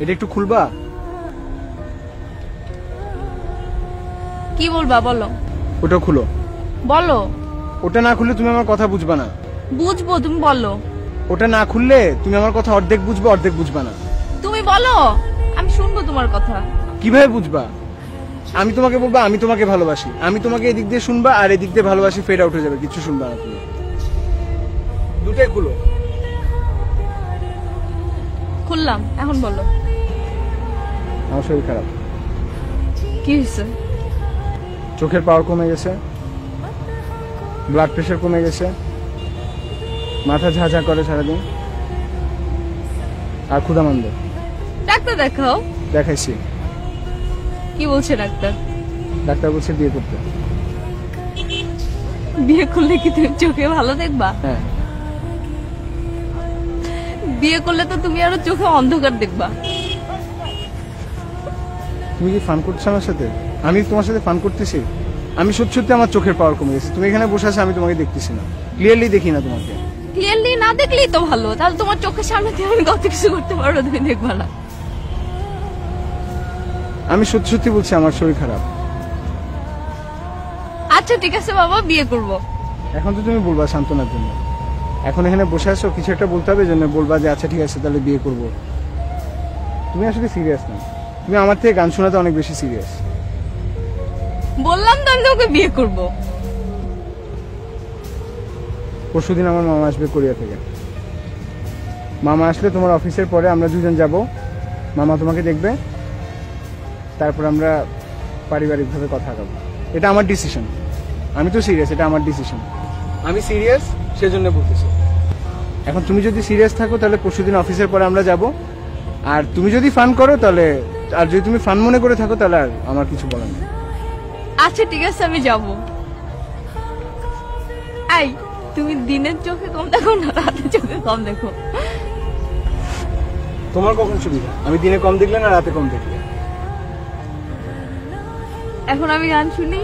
এটা একটু খুলবা? কি বলবা বলো। ওটা খুলো। বলো। ওটা না খুললে তুমি আমার কথা বুঝবা না। বুঝবো, তুমি বলো। ওটা না খুললে তুমি আমার কথা অর্ধেক বুঝবে, অর্ধেক বুঝবা না। তুমি বলো, আমি শুনবো তোমার কথা। কিভাবে বুঝবা? আমি তোমাকে বলবো আমি তোমাকে ভালোবাসি, আমি তোমাকে এদিক দিয়ে শুনবা, আর এদিক দিয়ে ভালোবাসি ফেড আউট হয়ে যাবে, কিছু শুনবা না তুমি। দুটাই খুলো। খুললাম, এখন বলো। আমার শরীর খারাপ। কি হয়েছে? চোখের পাওয়ার কমে গেছে, ব্লাড প্রেশার কমে গেছে, মাথা ঝাঁঝা করে সারাদিন, আর ক্ষুধামন্দ। ডাক্তার দেখাও। দেখাইছি। কি বলছে ডাক্তার? ডাক্তার বলছে বিয়ে করতে। বিয়ে করলে কি তুমি চোখে ভালো দেখবা? হ্যাঁ। বিয়ে করলে তো তুমি আরো চোখে অন্ধকার দেখবা। তুমি কি ফান করছো আমার সাথে? আমি তোমার সাথে ফান করতেছি? আমি সত্যি সত্যি আমার চোখের পাওয়ার কমে গেছে। তুমি এখানে বসে আছো, আমি তোমাকে দেখতেছি না, ক্লিয়ারলি দেখি না তোমাকে। ক্লিয়ারলি না দেখলেই তো ভালো, তাহলে তোমার চোখের সামনে দিয়ে আমি কত কিছু করতে পারবো, তুমি দেখবা না। আমি সত্যি সত্যি বলছি আমার শরীর খারাপ। আচ্ছা ঠিক আছে বাবা, বিয়ে করব। এখন তো তুমি বলবা সান্ত্বনার জন্য, এখন এখানে বসে আছো, কিছু একটা বলতে হবে, জন্য বলবা যে আচ্ছা ঠিক আছে তাহলে বিয়ে করব। তুমি আসলে সিরিয়াস না, তুমি আমার থেকে গান শোনাতে অনেক বেশি সিরিয়াস। বললাম তো আমি তোমাকে বিয়ে করব। পরশুদিন আমার মামা আসবে কোরিয়া থেকে। মামা আসলে তোমার অফিসের পরে আমরা দুজন যাব, মামা তোমাকে দেখবে, তারপর আমরা পারিবারিকভাবে কথা বলবো। এটা আমার ডিসিশন, আমি তো সিরিয়াস, এটা আমার ডিসিশন, আমি সিরিয়াস সেজন্য বলতেছি। এখন তুমি যদি সিরিয়াস থাকো তাহলে পরশুদিন অফিসের পরে আমরা যাব, আর তুমি যদি ফান করো তাহলে, আর যদি তুমি ফান মনে করে থাকো তাহলে আর আমার কিছু বলার নেই। আচ্ছা ঠিক আছে, আমি যাব। এই, তুমি দিনের চোখে কম দেখো না রাতের চোখে কম দেখো? তোমার কখন সুবিধা, আমি দিনে কম দেখলে না রাতে কম দেখলে? এখন আমি গান শুনি।